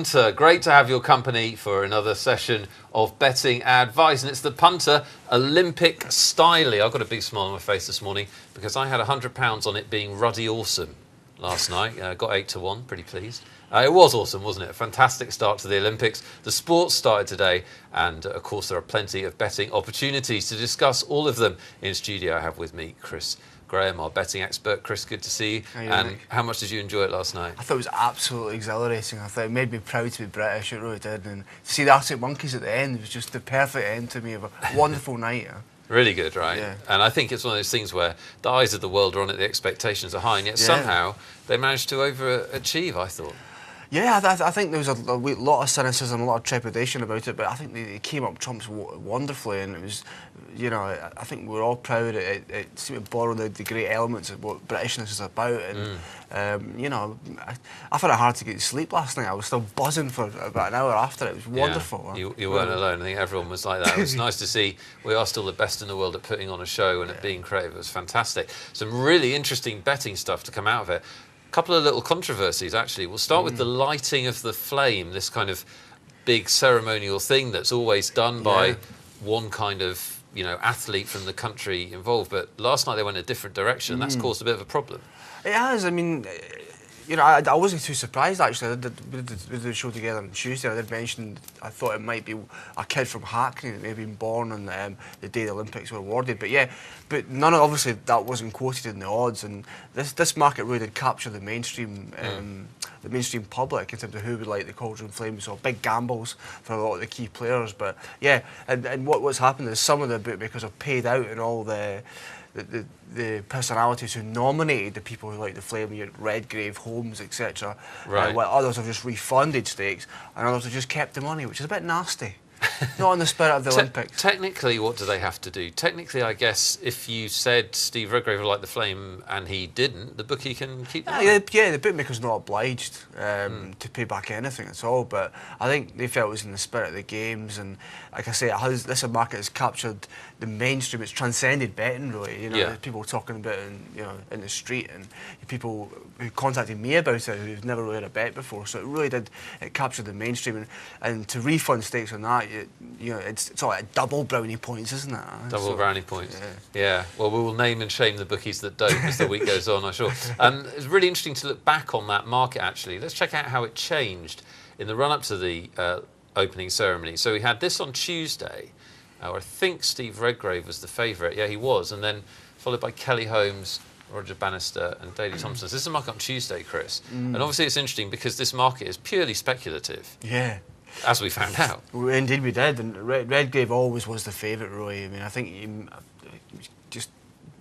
Punter, great to have your company for another session of betting advice, and it's the Punter Olympic Stylie. I've got a big smile on my face this morning because I had £100 on it being ruddy awesome last night. Got 8-1, pretty pleased. It was awesome, wasn't it? A fantastic start to the Olympics. The sports started today, and of course there are plenty of betting opportunities. To discuss all of them in studio, I have with me Chris Graham, our betting expert. Chris, good to see you. And how much did you enjoy it last night? I thought it was absolutely exhilarating. I thought it made me proud to be British, it really did. And to see the Arctic Monkeys at the end was just the perfect end to me of a wonderful night. Really good, right? Yeah. And I think it's one of those things where the eyes of the world are on it, the expectations are high, and yet somehow they managed to overachieve, I thought. Yeah, I think there was a lot of cynicism, a lot of trepidation about it, but I think they came up trumps wonderfully, and it was, you know, I think we're all proud. It seemed to borrow the great elements of what Britishness is about, and you know, I found it hard to get to sleep last night. I was still buzzing for about an hour after it. It was wonderful. Yeah, you weren't alone. I think everyone was like that. It was nice to see we are still the best in the world at putting on a show and at being creative. It was fantastic. Some really interesting betting stuff to come out of it. Couple of little controversies, actually. We'll start with the lighting of the flame, this kind of big ceremonial thing that's always done by one kind of, you know, athlete from the country involved. But last night they went a different direction. That's caused a bit of a problem. It has. I mean, you know, I wasn't too surprised, actually. We did the show together on Tuesday. I did mention I thought it might be a kid from Hackney that may have been born on the day the Olympics were awarded. But yeah, but obviously that wasn't quoted in the odds. And this market really did capture the mainstream public in terms of who would like the Cauldron Flames. So big gambles for a lot of the key players. But yeah, and what's happened is some of the bookmakers have paid out in all the personalities who nominated the people who like the Flame, Redgrave, Holmes, etc. Right. While others have just refunded stakes, and others have just kept the money, which is a bit nasty. Not in the spirit of the Olympics. Technically, what do they have to do? Technically, I guess if you said Steve Redgrave would like the Flame and he didn't, the bookie can keep the money. Yeah, the bookmaker's not obliged to pay back anything at all, but I think they felt it was in the spirit of the games, and like I say, this market has captured the mainstream. It's transcended betting, really. You know, there's people talking about it in the street, and people who contacted me about it who've never really had a bet before. So it really did. It captured the mainstream, and to refund stakes on that, you know, it's all like double brownie points, isn't it? Double brownie points. Yeah. Well, we will name and shame the bookies that don't as the week goes on, I'm sure. It's really interesting to look back on that market, actually. Let's check out how it changed in the run-up to the opening ceremony. So we had this on Tuesday. I think Steve Redgrave was the favourite. Yeah, he was. And then followed by Kelly Holmes, Roger Bannister and Daley Thompson. So this is a market on Tuesday, Chris. And obviously it's interesting because this market is purely speculative. Yeah. As we found out. Indeed we did. And Redgrave always was the favourite, really. I mean, I think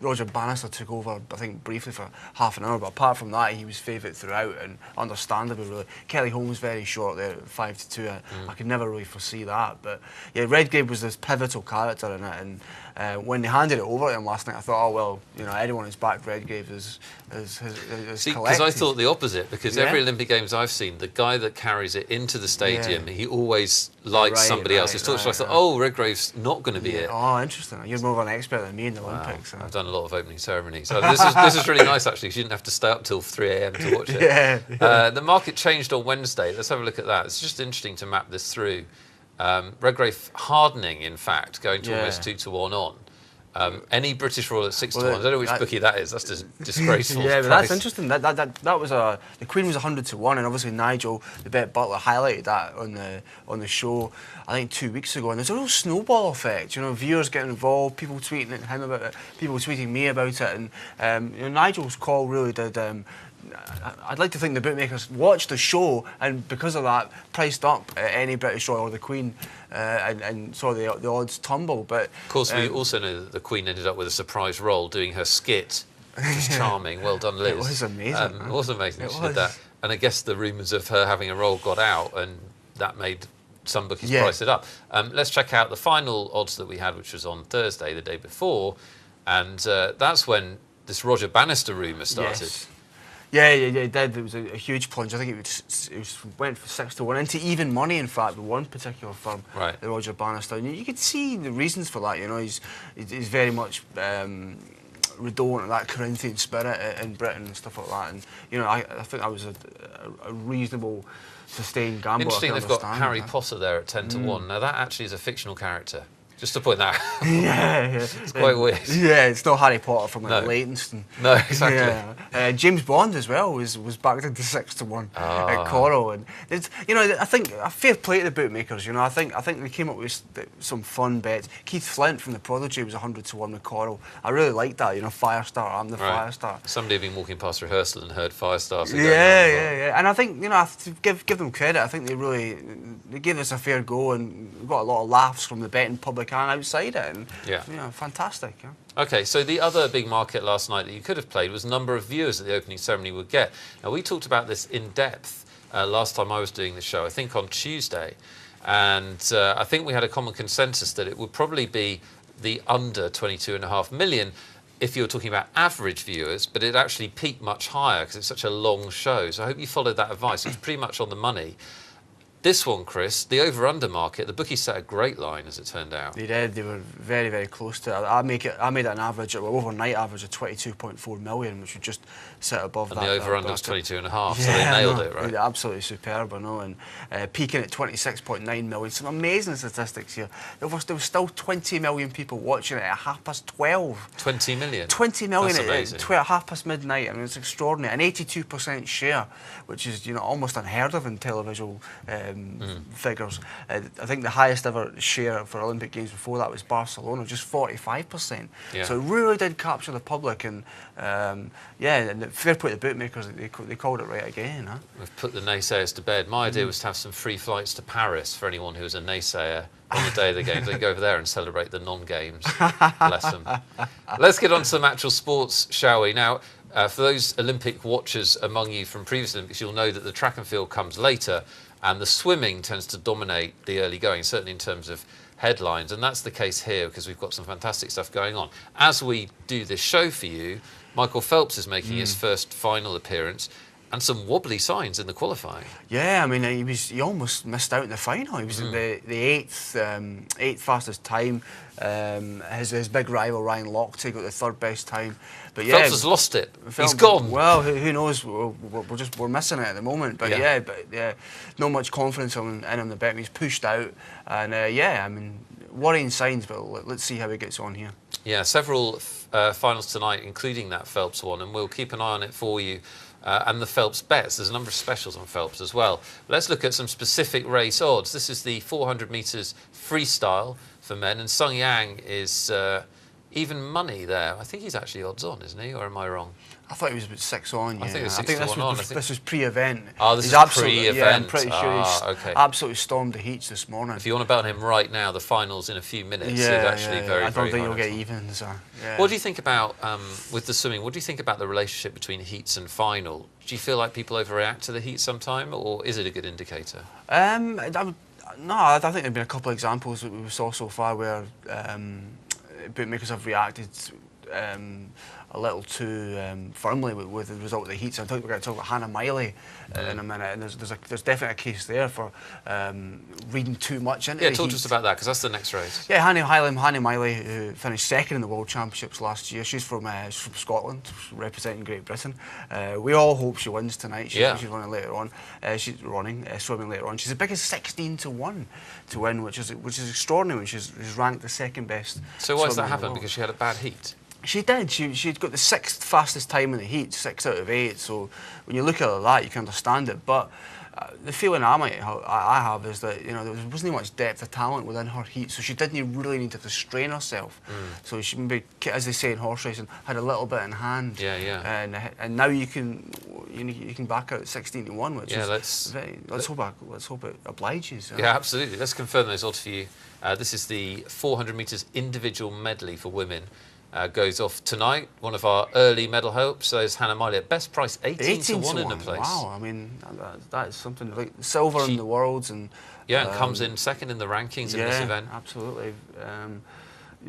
Roger Bannister took over, I think, briefly for half an hour, but apart from that, he was favourite throughout, and understandably, really. Kelly Holmes very short there at 5-2. I could never really foresee that, but yeah, Redgrave was this pivotal character in it, and when they handed it over to him last night, I thought, oh well, you know, anyone who's backed Redgrave is See, because I thought the opposite, because every Olympic Games I've seen, the guy that carries it into the stadium, he always likes somebody else. So I thought, oh, Redgrave's not going to be it. Oh, interesting. You're more of an expert than me in the Olympics. I've done a lot of opening ceremonies. So this is really nice, actually. You didn't have to stay up till 3 a.m. to watch it. The market changed on Wednesday. Let's have a look at that. It's just interesting to map this through. Redgrave hardening, in fact, going to almost 2-1 on. Any British Royal at 6-1. I don't know which bookie that is. That's just disgraceful. Yeah, but that's interesting. That was the Queen was 100-1, and obviously Nigel, the bet Butler, highlighted that on the show, I think 2 weeks ago. And there's a real snowball effect. You know, viewers getting involved, people tweeting at him about it, people tweeting me about it, and you know, Nigel's call really did. I'd like to think the bookmakers watched the show and because of that priced up any British Royal or the Queen and saw the odds tumble. But of course, we also know that the Queen ended up with a surprise role doing her skit. Which was charming. Well done, Liz. It was amazing. It was amazing. She did that, and I guess the rumours of her having a role got out, and that made some bookies price it up. Let's check out the final odds that we had, which was on Thursday, the day before, and that's when this Roger Bannister rumour started. Yes. Yeah, it did. It was a huge plunge. I think it went for 6-1 into even money. In fact, with one particular firm, the Roger Bannister. And you could see the reasons for that. You know, he's very much redolent of that Corinthian spirit in Britain and stuff like that. And I think that was a reasonable, sustained gamble. Interesting, they've got Harry Potter there at 10-1. Now that actually is a fictional character. Just to point that out. Yeah. It's quite weird. Yeah, it's not Harry Potter from Leytonstone. No, exactly. Yeah. James Bond as well was backed into 6-1 at Coral, and it's, I think a fair play to the bookmakers. I think they came up with some fun bets. Keith Flint from the Prodigy was 100-1 with Coral. I really liked that. Firestar, I'm the Firestar. Somebody had been walking past rehearsal and heard Firestar. So yeah. And I think I have to give them credit. I think they gave us a fair go and we got a lot of laughs from the betting public and outside it, and fantastic. Yeah. Okay, so the other big market last night that you could have played was number of viewers that the opening ceremony would get. Now we talked about this in depth last time I was doing the show, I think on Tuesday, and I think we had a common consensus that it would probably be the under 22.5 million if you were talking about average viewers, but it actually peaked much higher because it's such a long show. So I hope you followed that advice. It's pretty much on the money. This one, Chris, the over-under market, the bookies set a great line, as it turned out. They did. They were very, very close to it. I made it an average, overnight average of 22.4 million, which would just sit above that. And the over-under was 22.5, so they nailed it, right? Absolutely superb, I know. And peaking at 26.9 million. Some amazing statistics here. There was still 20 million people watching it at 12:30. 20 million? 20 million at 12:30 midnight. I mean, it's extraordinary. An 82% share, which is almost unheard of in televisual figures. I think the highest ever share for Olympic Games before that was Barcelona, just 45%. Yeah. So it really did capture the public, and and fair play to the bookmakers, they called it right again. Huh? We've put the naysayers to bed. My idea was to have some free flights to Paris for anyone who was a naysayer on the day of the games. They go over there and celebrate the non-games. Bless them. Let's get on to some actual sports, shall we? Now, for those Olympic watchers among you from previous Olympics, you'll know that the track and field comes later, and the swimming tends to dominate the early going, certainly in terms of headlines. And that's the case here because we've got some fantastic stuff going on. As we do this show for you, Michael Phelps is making his first final appearance, and some wobbly signs in the qualifying. Yeah, I mean, he almost missed out in the final. He was the eighth fastest time. His big rival Ryan Lochte got the third best time. But yeah, Phelps has lost it. He's gone. Well, who knows? We're missing it at the moment. But not much confidence in him. The bet he's pushed out, and I mean, worrying signs. But let's see how he gets on here. Yeah, several finals tonight, including that Phelps one, and we'll keep an eye on it for you. And the Phelps bets. There's a number of specials on Phelps as well. Let's look at some specific race odds. This is the 400 metres freestyle for men, and Sung Yang is even money there. I think he's actually odds on, isn't he? Or am I wrong? I thought he was about 6 on. Yeah. I think it was 6 to 1 on. This was pre-event. Oh, this is pre-event. Yeah, I'm pretty sure he's absolutely stormed the heats this morning. If you want to bet on him right now, the finals in a few minutes, he's actually very, I don't think you'll get evens. What do you think about, with the swimming, what do you think about the relationship between heats and final? Do you feel like people overreact to the heat sometime, or is it a good indicator? No, I think there have been a couple of examples that we saw so far where bookmakers have reacted a little too firmly with the result of the heats. I think we're going to talk about Hannah Miley in a minute, and there's definitely a case there for reading too much into the heat. Yeah, talk to us about that, because that's the next race. Yeah, Hannah Miley, who finished second in the World Championships last year. She's from Scotland, representing Great Britain. We all hope she wins tonight. She's running later on. She's swimming later on. She's as big as 16 to 1 to win, which is extraordinary. She's ranked the second best. So why does that happen? Because she had a bad heat? She did. She'd got the 6th fastest time in the heat, 6 out of 8. So when you look at that, you can understand it. But the feeling I have is that there wasn't much depth of talent within her heat, so she didn't really need to strain herself. So she maybe, as they say in horse racing, had a little bit in hand. And now you can back out at 16 to 1, which is let's hope it obliges. Yeah, absolutely. Let's confirm those odds for you. This is the 400 metres individual medley for women. Goes off tonight. One of our early medal hopes is Hannah Miley at best price 18 to 1 in the place. Wow, I mean that is something like silver in the Worlds, and and comes in second in the rankings in this event. Absolutely,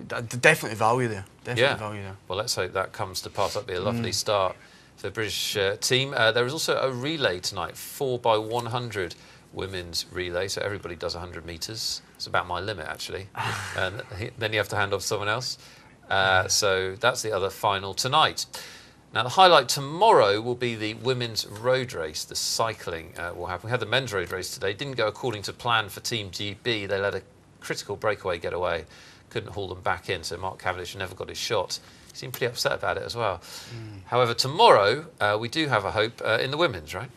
definitely value there. Value there. Well, let's hope that comes to pass. That'd be a lovely start for the British team. There is also a relay tonight, 4x100 women's relay. So everybody does 100 metres. It's about my limit actually, and then you have to hand off to someone else. So that's the other final tonight. Now, the highlight tomorrow will be the women's road race, the cycling will happen. We had the men's road race today. Didn't go according to plan for Team GB. They let a critical breakaway get away. Couldn't haul them back in, so Mark Cavendish never got his shot. He seemed pretty upset about it as well. However, tomorrow we do have a hope in the women's, right?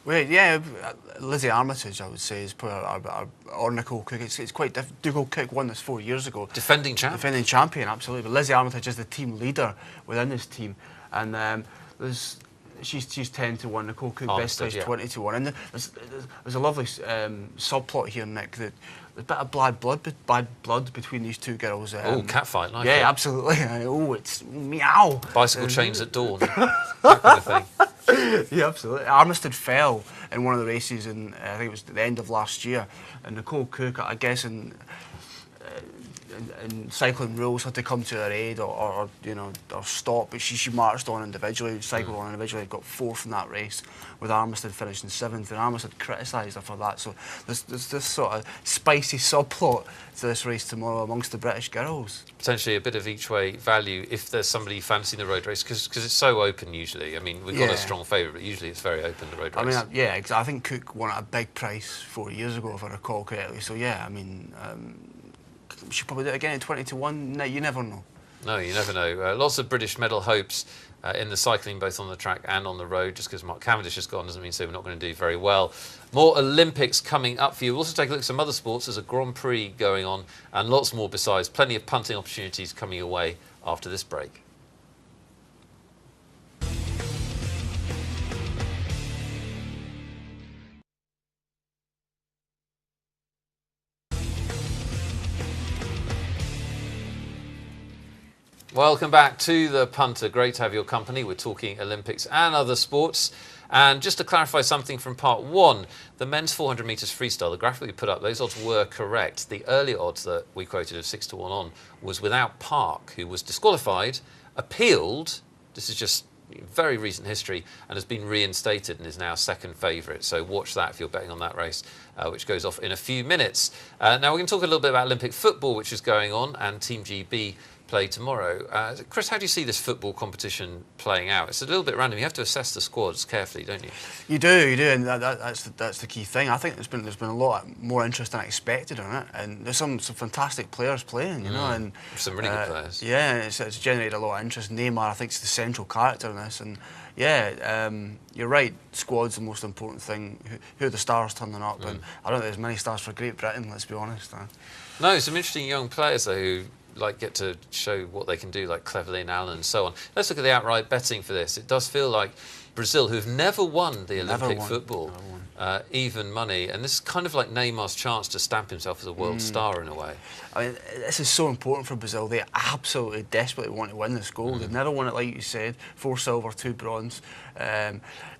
Well, yeah, Lizzie Armitage, I would say, is probably or Nicole Cook. It's quite different. Nicole Cook won this 4 years ago. Defending champion. Defending champion, absolutely. But Lizzie Armitage is the team leader within this team. And she's 10-1, Nicole Cook best place 20-1. And there's a lovely subplot here, Nick, that there's a bit of bad blood between these two girls. Catfight, like yeah, it. absolutely. It's meow. Bicycle chains at dawn, that kind of thing. Yeah, absolutely. Armistead fell in one of the races in, I think it was at the end of last year, and Nicole Cook, I guess in cycling rules, had to come to her aid or stop, but she marched on individually, cycled on individually, got fourth in that race, with Armistead finishing seventh, and Armistead criticised her for that. So there's this sort of spicy subplot to this race tomorrow amongst the British girls. Potentially a bit of each way value if there's somebody fancying the road race, because it's so open usually. I mean, we've got a strong favourite, but usually it's very open, the road race. I mean, I think Cook won at a big price 4 years ago, if I recall correctly. So yeah, I mean, she'll probably do it again in 20-1. No, you never know. No, you never know. Lots of British medal hopes in the cycling, both on the track and on the road. Just because Mark Cavendish has gone doesn't mean so we're not going to do very well. More Olympics coming up for you. We'll also take a look at some other sports. There's a Grand Prix going on and lots more besides. Plenty of punting opportunities coming your way after this break. Welcome back to the Punter. Great to have your company. We're talking Olympics and other sports. And just to clarify something from part one, the men's 400 metres freestyle, the graphic we put up, those odds were correct. The earlier odds that we quoted of 6-1 on was without Park, who was disqualified, appealed. This is just very recent history and has been reinstated and is now second favourite. So watch that if you're betting on that race, which goes off in a few minutes. Now we're going to talk a little bit about Olympic football, which is going on, and Team GB play tomorrow. Chris, how do you see this football competition playing out? It's a little bit random. You have to assess the squads carefully, don't you? You do, and that's the key thing. I think there's been a lot more interest than I expected on it, and there's some fantastic players playing, you know, and some really good players. Yeah, it's generated a lot of interest. Neymar, I think, is the central character in this, and yeah, you're right. Squad's the most important thing. Who are the stars turning up? And I don't think there's many stars for Great Britain. Let's be honest. No, some interesting young players though who get to show what they can do, like Cleverley and Allen and so on. Let's look at the outright betting for this. It does feel like Brazil, who've never won the Olympic football, even money, and this is kind of like Neymar's chance to stamp himself as a world star in a way. I mean, this is so important for Brazil. They absolutely desperately want to win this gold. They've never won it, like you said, 4 silver, 2 bronze.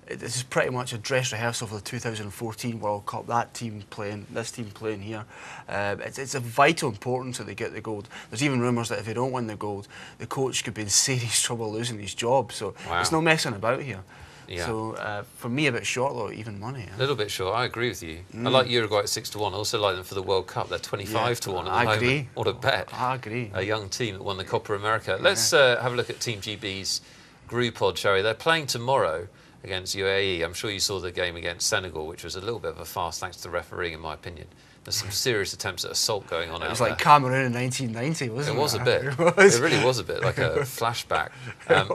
This is pretty much a dress rehearsal for the 2014 World Cup. This team playing here. It's of vital importance that they get the gold. There's even rumours that if they don't win the gold, the coach could be in serious trouble losing his job. So it's no messing about here. Yeah. So for me, a bit short though, even money. A little bit short. I agree with you. I like Uruguay at 6-1. I also like them for the World Cup. They're 25-1 at the moment. I agree. What a bet! I agree. A young team that won the Copa America. Let's have a look at Team GB's group odd, shall we? They're playing tomorrow against UAE. I'm sure you saw the game against Senegal, which was a little bit of a farce thanks to the refereeing, in my opinion. There's some serious attempts at assault going on out there. It was like Cameroon in 1990, wasn't it? It was a bit. It really was a bit, like a flashback.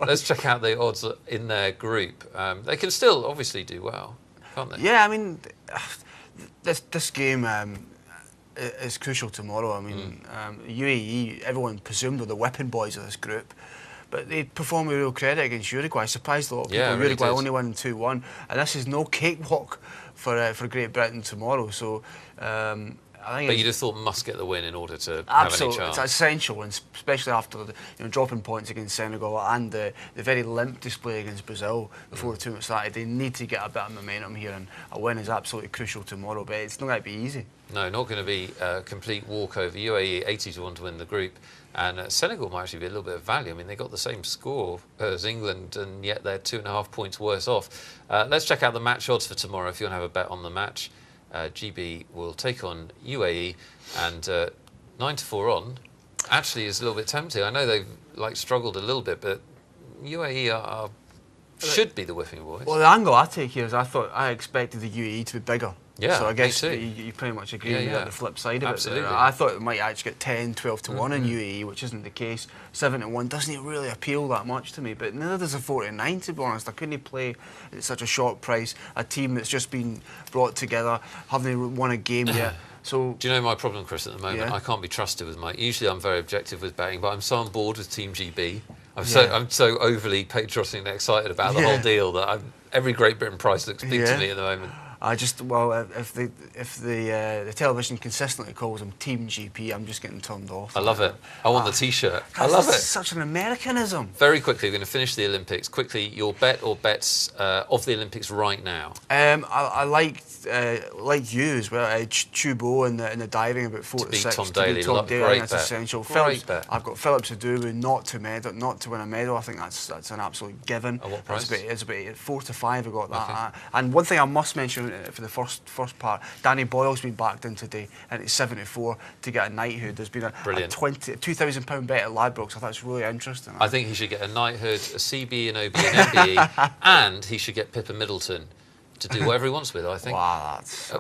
Let's check out the odds in their group. They can still obviously do well, can't they? Yeah, I mean, this game is crucial tomorrow. I mean, UAE, everyone presumed were the whipping boys of this group. But they performed with real credit against Uruguay. Surprised a lot of people. Really Uruguay did. only won 2-1, and this is no cakewalk for Great Britain tomorrow. So I think. But you'd have thought must get the win in order to absolutely have any chance. It's essential, and especially after the dropping points against Senegal and the very limp display against Brazil before the tournament started. They need to get a bit of momentum here, and a win is absolutely crucial tomorrow. But it's not going to be easy. No, not going to be a complete walkover. UAE 80-1 to win the group. And Senegal might actually be a little bit of value. I mean, they got the same score as England, and yet they're 2.5 points worse off. Let's check out the match odds for tomorrow if you want to have a bet on the match. GB will take on UAE, and 9-4 on. actually is a little bit tempting. I know they've struggled a little bit, but UAE should be the whipping boys. Well, the angle I take here is I expected the UAE to be bigger. Yeah, so I guess me too. you pretty much agree with me on the flip side of Absolutely. it. I thought it might actually get 10, 12 to 1 in UAE, which isn't the case. 7 to 1 doesn't really appeal that much to me, but neither does a 4 to 9, to be honest. I couldn't play at such a short price, a team that's just been brought together, haven't won a game yet. So, do you know my problem, Chris, at the moment? Yeah. I can't be trusted with my... Usually I'm very objective with betting, but I'm so on board with Team GB. I'm so overly patriotic and excited about the whole deal that every Great Britain price looks big to me at the moment. If the television consistently calls them Team GP, I'm just getting turned off. I love it. I want the T-shirt. I love it. It's such an Americanism. Very quickly, we're going to finish the Olympics. Quickly, your bet or bets of the Olympics right now. I liked like you as well. Chubo in the diving about 4 to 6. Tom Daley, Tom Daley, great that's bet. essential. Great bet. I've got Phillips Adubu not to win a medal. I think that's an absolute given. At what price? It's about 4 to 5. I got that. Okay. And one thing I must mention for the first part, Danny Boyle's been backed in today, and it's 7 to 4 to get a knighthood. There's been a £2,000 bet at Ladbrokes. I thought it's really interesting. I think he should get a knighthood, a CB, an OB, an MBE, and he should get Pippa Middleton to do whatever he wants with it, I think. Wow,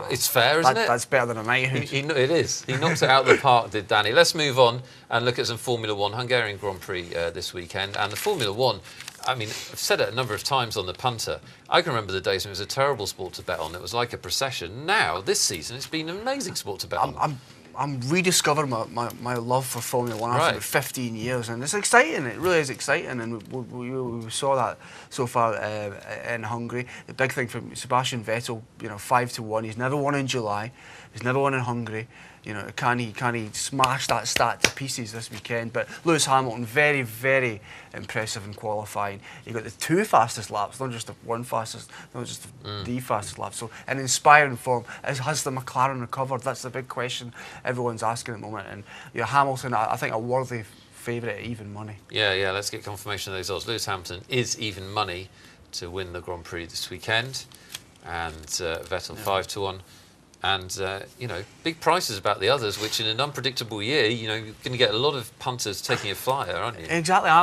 it's fair, isn't it? That's better than a knighthood. It is. He knocked it out of the park, did Danny. Let's move on and look at some Formula 1, Hungarian Grand Prix this weekend. And the Formula 1, I mean, I've said it a number of times on the Punter. I can remember the days when it was a terrible sport to bet on. It was like a procession. Now, this season, it's been an amazing sport to bet on. I'm rediscovering my love for Formula 1 after about 15 years, and it's exciting. It really is exciting, and we saw that so far in Hungary. The big thing for Sebastian Vettel, 5 to 1. He's never won in July. He's never won in Hungary. Can he smash that stat to pieces this weekend? But Lewis Hamilton, very, very impressive in qualifying. He got the 2 fastest laps, not just the 1 fastest, not just the fastest lap. So, in inspiring form, has the McLaren recovered? That's the big question everyone's asking at the moment. And Hamilton, I think, a worthy favourite at even money. Yeah. Let's get confirmation of those odds. Lewis Hamilton is even money to win the Grand Prix this weekend, and Vettel 5 to 1. And, big prices about the others, which in an unpredictable year, you're going to get a lot of punters taking a flyer, aren't you? Exactly. I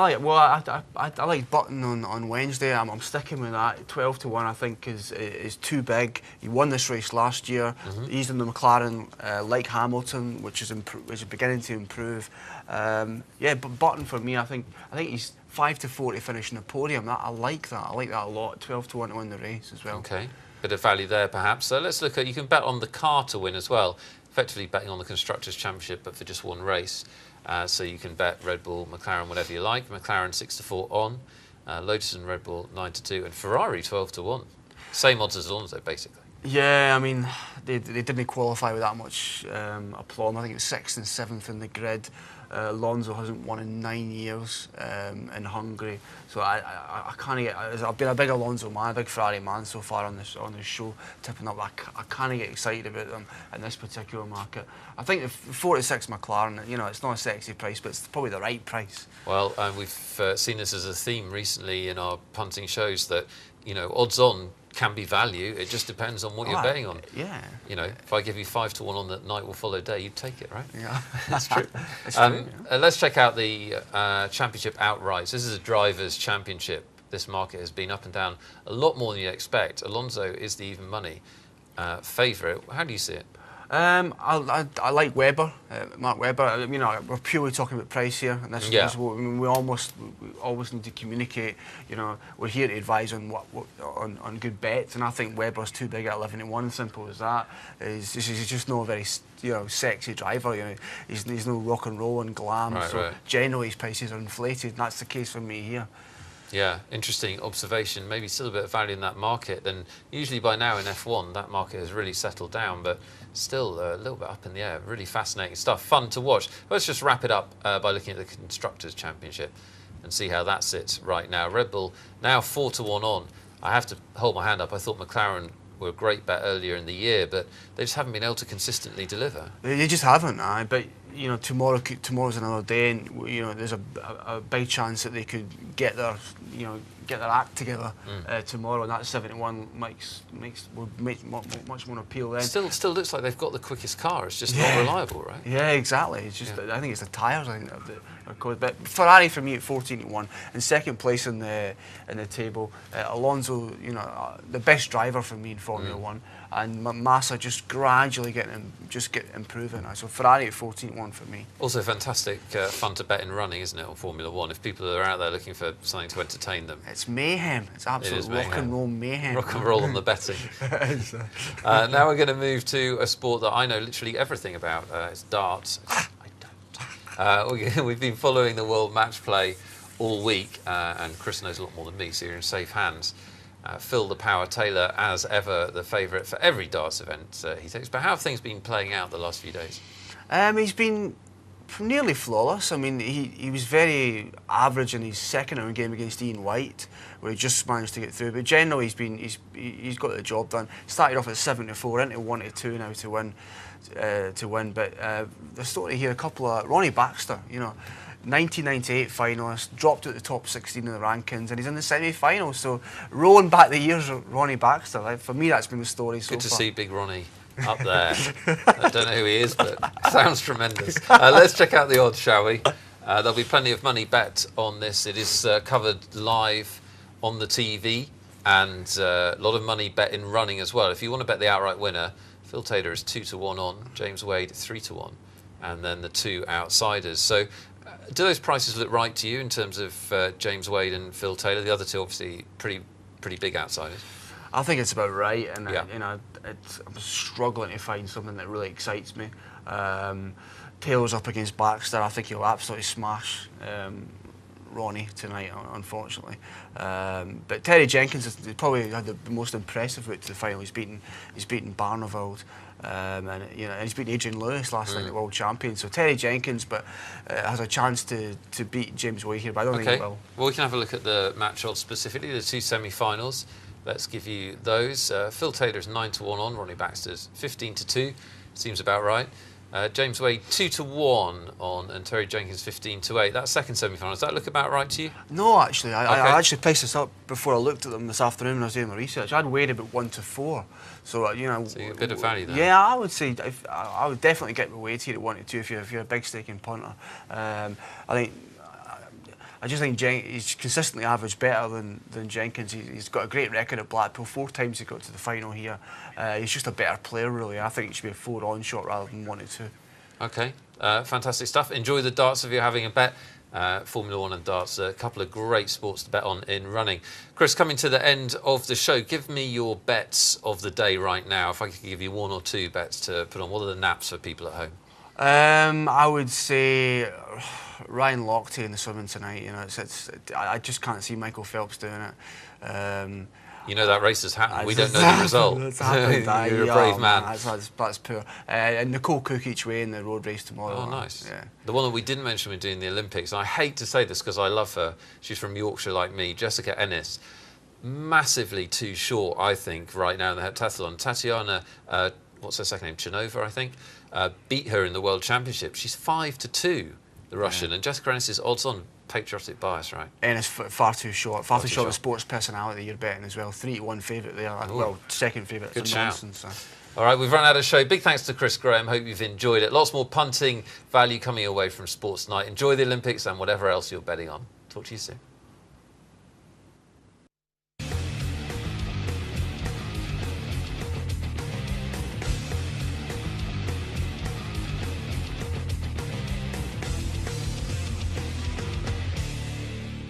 like Button on Wednesday. I'm sticking with that. 12 to 1, I think, is too big. He won this race last year. He's in the McLaren, like Hamilton, which is beginning to improve. But Button, for me, I think he's 5 to 4 to finish in the podium. I like that. I like that a lot. 12 to 1 to win the race as well. Okay. Bit of value there, perhaps. So let's look at, you can bet on the car to win as well, effectively betting on the Constructors' Championship, but for just one race. So you can bet Red Bull, McLaren, whatever you like. McLaren 6 to 4 on, Lotus and Red Bull 9 to 2, and Ferrari 12 to 1. Same odds as Alonso, basically. Yeah, I mean, they didn't qualify with that much aplomb. I think it was 6th and 7th in the grid. Alonso hasn't won in 9 years in Hungary, so I can't get. I've been a big Alonso man, a big Ferrari man so far on this show, tipping up. I can't get excited about them in this particular market. I think the 4 to 6 McLaren, it's not a sexy price, but it's probably the right price. Well, we've seen this as a theme recently in our punting shows that odds on can be value. It just depends on what you're betting on. Yeah. If I give you 5 to 1 on the night will follow day, you'd take it, right? Yeah, that's true. It's true. Let's check out the championship outrights. This is a drivers' championship. This market has been up and down a lot more than you'd expect. Alonso is the even money favourite. How do you see it? I like Webber, Mark Webber. We're purely talking about price here, and this is what we always need to communicate. We're here to advise on on good bets, and I think Webber's too big at 11 to 1. Simple as that. He's just not a very sexy driver. He's no rock and roll and glam. Right. Generally his prices are inflated, and that's the case for me here. Yeah, interesting observation. Maybe still a bit of value in that market. And usually by now in F1, that market has really settled down, but still a little bit up in the air. Really fascinating stuff. Fun to watch. Let's just wrap it up by looking at the Constructors' Championship and see how that sits right now. Red Bull now 4 to 1 on. I have to hold my hand up. I thought McLaren were a great bet earlier in the year, but they just haven't been able to consistently deliver. They just haven't, but tomorrow's another day, and there's a big chance that they could get get their act together tomorrow, and that 71 will make much more appeal then. Still looks like they've got the quickest car. It's just not reliable, right? Yeah, exactly. It's just I think it's the tyres. I think but Ferrari for me at 14-1, and second place in the table. Alonso, the best driver for me in Formula One, and Massa just gradually improving. So Ferrari at 14-1 for me. Also fantastic fun to bet in running, isn't it, on Formula One? If people are out there looking for something to entertain them, it's mayhem. It's absolute rock and roll mayhem. Rock and roll on the betting. Now we're going to move to a sport that I know literally everything about. It's darts. We've been following the World Match Play all week, and Chris knows a lot more than me, so you're in safe hands. Phil the Power Taylor, as ever, the favourite for every darts event he takes. But how have things been playing out the last few days? He's been nearly flawless. I mean, he was very average in his second round game against Ian White, where he just managed to get through. But generally, he's got the job done. Started off at 7-4, into 1-2 now to win. But the story here, a couple of Ronnie Baxter, 1998 finalist, dropped at the top 16 in the rankings, and he's in the semi-final. So rolling back the years of Ronnie Baxter, for me that's been the story so far. Good to see Big Ronnie up there. I don't know who he is, but sounds tremendous. Let's check out the odds, shall we? There'll be plenty of money bet on this. It is covered live on the TV, and a lot of money bet in running as well. If you want to bet the outright winner, Phil Taylor is 2-1 on, James Wade 3-1, and then the two outsiders. So do those prices look right to you in terms of James Wade and Phil Taylor? The other two obviously pretty big outsiders. I think it's about right, and I'm struggling to find something that really excites me. Taylor's up against Baxter. I think he'll absolutely smash Ronnie tonight, unfortunately. But Terry Jenkins has probably had the most impressive route to the final. He's beaten Barneveld, and he's beaten Adrian Lewis last night, the world champion. So Terry Jenkins, but has a chance to beat James Wade here, but I don't think he will. Well, we can have a look at the match odds specifically, the two semi-finals. Let's give you those. Phil Taylor's 9-1 on, Ronnie Baxter's 15-2. Seems about right. James Wade 2-1 on, and Terry Jenkins 15-8. That second semi-final, does that look about right to you? No, actually, I actually placed this up before I looked at them this afternoon when I was doing my research. I'd Wade about 1-4, so So a bit of value there. Yeah, I would say I would definitely get my Wade here at 1-2 if you're a big staking punter. I just think he's consistently averaged better than Jenkins. He's got a great record at Blackpool. 4 times he got to the final here. He's just a better player, really. I think it should be a 4-on shot rather than 1-2. Okay, fantastic stuff. Enjoy the darts if you're having a bet. Formula One and darts, a couple of great sports to bet on in running. Chris, coming to the end of the show, give me your bets of the day right now. If I could give you 1 or 2 bets to put on, what are the naps for people at home? I would say Ryan Lochte in the swimming tonight. I just can't see Michael Phelps doing it. That race has happened. We don't know the result. You're a brave man. That's poor. And Nicole Cook each way in the road race tomorrow. Oh, nice. Yeah. The one that we didn't mention when doing the Olympics, and I hate to say this because I love her. She's from Yorkshire like me. Jessica Ennis, massively too short, I think, right now in the heptathlon. Tatiana, what's her second name? Chinova, I think, beat her in the World Championship. She's 5-2, the Russian, and Jessica Ennis is odds-on. Patriotic bias, right? And it's far too short. Far too short of sports personality you're betting as well. 3-1 favourite there. Ooh. Well, second favourite. Good shout. All right, we've run out of show. Big thanks to Chris Graham. Hope you've enjoyed it. Lots more punting value coming away from Sports Night. Enjoy the Olympics and whatever else you're betting on. Talk to you soon.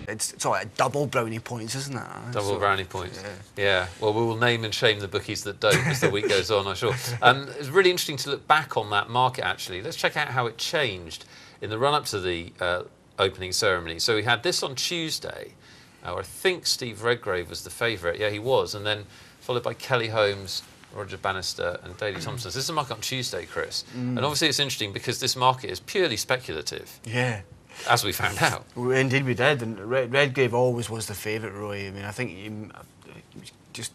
It's like double brownie points, isn't it? Double brownie points. Yeah. Well, we will name and shame the bookies that don't as the week goes on, I'm sure. It's really interesting to look back on that market, actually. Let's check out how it changed in the run-up to the opening ceremony. So we had this on Tuesday, where I think Steve Redgrave was the favourite. Yeah, he was. And then followed by Kelly Holmes, Roger Bannister and Daley Thompson. So this is a market on Tuesday, Chris. And obviously it's interesting because this market is purely speculative. Yeah. As we found out. Indeed we did, and Redgrave always was the favourite, Roy. I mean, I think he just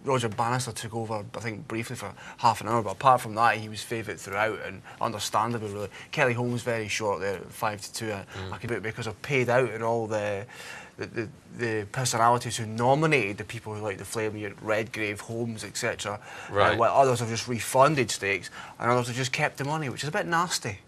Roger Bannister took over, I think, briefly for half an hour, but apart from that, he was favourite throughout, and understandably, really. Kelly Holmes very short there at 5-2. I could do it because I've paid out and all the personalities who nominated the people who like the Flame, Redgrave, Holmes, etc. Right. While others have just refunded stakes, and others have just kept the money, which is a bit nasty.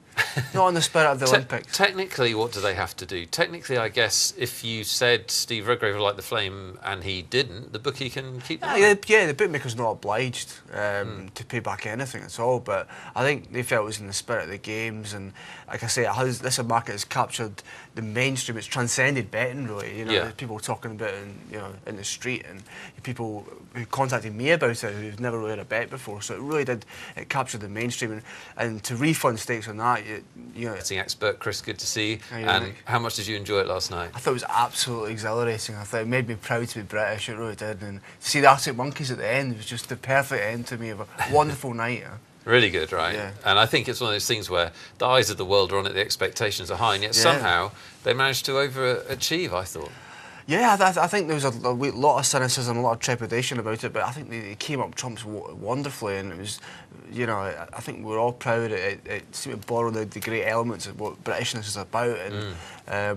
Not in the spirit of the Olympics. Technically, what do they have to do? Technically, I guess if you said Steve Redgrave would like the Flame and he didn't, the bookie can keep the money. Yeah, the bookmaker's not obliged to pay back anything at all, but I think they felt it was in the spirit of the games, and like I say, this market has captured the mainstream. It's transcended betting, really. There's people talking about it in the street, and people who contacted me about it who've never really had a bet before. So it really did. It captured the mainstream, and to refund stakes on that, Betting expert Chris, good to see you. And Nick? How much did you enjoy it last night? I thought it was absolutely exhilarating. I thought it made me proud to be British. It really did. And to see the Arctic Monkeys at the end was just the perfect end to me of a wonderful night. Really good, right? Yeah. And I think it's one of those things where the eyes of the world are on it, the expectations are high, and yet somehow they managed to overachieve, I thought. Yeah, I think there was a lot of cynicism, a lot of trepidation about it, but I think they came up trumps wonderfully, and it was, I think we're all proud. It seemed to borrow the great elements of what Britishness is about, and I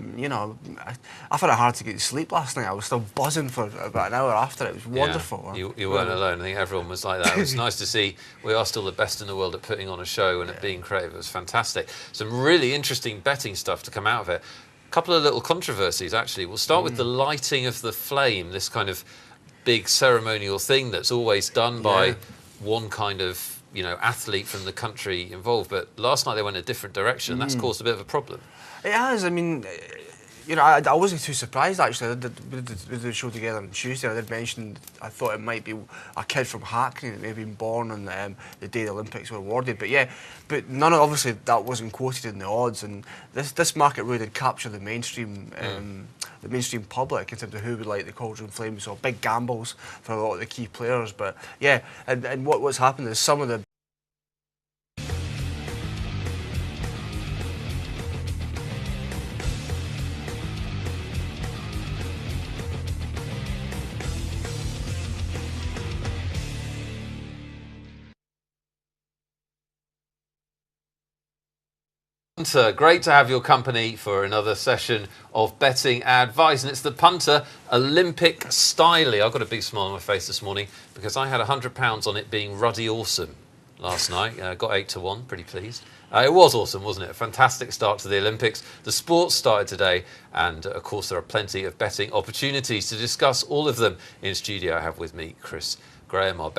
found it hard to get to sleep last night. I was still buzzing for about an hour after. It was wonderful. Yeah, you weren't alone. I think everyone was like that. It was nice to see we are still the best in the world at putting on a show and at being creative. It was fantastic. Some really interesting betting stuff to come out of it. Couple of little controversies, actually. We'll start with the lighting of the flame, this kind of big ceremonial thing that's always done by one kind of, athlete from the country involved. But last night they went a different direction. That's caused a bit of a problem. It has. I mean, I wasn't too surprised, actually. We did the show together on Tuesday. I did mention I thought it might be a kid from Hackney that may have been born on the day the Olympics were awarded. But obviously that wasn't quoted in the odds. And this market really did capture the mainstream public in terms of who would like the Cauldron Flames. So big gambles for a lot of the key players. But yeah, and what's happened is some of the Punter, great to have your company for another session of betting advice, and it's the Punter Olympic Styly. I've got a big smile on my face this morning because I had £100 on it being ruddy awesome last night. Got 8-1, pretty pleased. It was awesome, wasn't it? A fantastic start to the Olympics. The sports started today, and of course there are plenty of betting opportunities. To discuss all of them in studio, I have with me Chris Graham, our